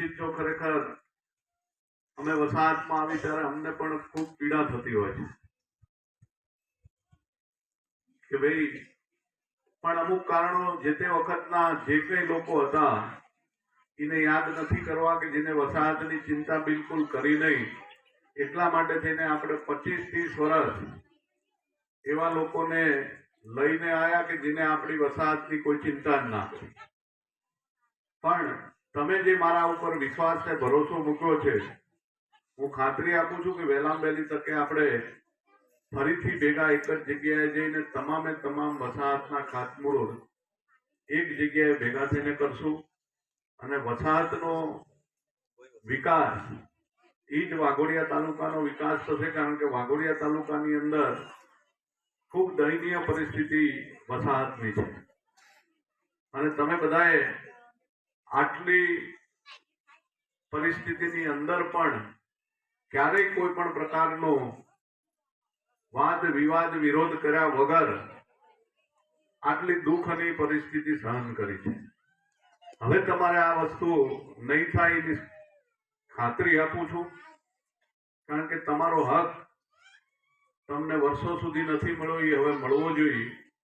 વંચિત છો, ખરેખર અમે વસાહતમાં આવી ત્યારે અમને પણ ખૂબ પીડા થતી હોય છે કે ભાઈ, પણ અમુક કારણો જે તે વખતના જે કઈ લોકો હતા એને યાદ નથી કરવા કે જેને વસાહતની ચિંતા બિલકુલ કરી નહીં. એટલા માટે થઈને આપણે 25-30 વર્ષ એવા લોકોને લઈને આવ્યા કે જેને આપણી વસાહતની કોઈ ચિંતા જ ના કરી. પણ તમે જે મારા ઉપર વિશ્વાસ ને ભરોસો મૂક્યો છે, હું ખાતરી આપું છું કે વહેલામાં વહેલી તકે આપણે ફરીથી ભેગા એક જ જગ્યાએ જઈને તમામે તમામ વસાહતના ખાતમુહૂર્ત એક જગ્યાએ ભેગા થઈને કરશું અને વસાહતનો વિકાસ એ જ વાઘોડિયા તાલુકાનો વિકાસ થશે. કારણ કે વાઘોડિયા તાલુકાની અંદર ખૂબ દયનીય પરિસ્થિતિ વસાહતની છે અને તમે બધાએ આટલી પરિસ્થિતિની અંદર પણ ક્યારેય કોઈ પણ પ્રકારનો વાદ વિવાદ વિરોધ કર્યા વગર આટલી દુઃખની પરિસ્થિતિ સહન કરી છે. હવે તમારે આ વસ્તુ નહીં થાય એની ખાતરી આપું છું. કારણ કે તમારો હક તમને વર્ષો સુધી નથી મળ્યો, એ હવે મળવો જોઈએ.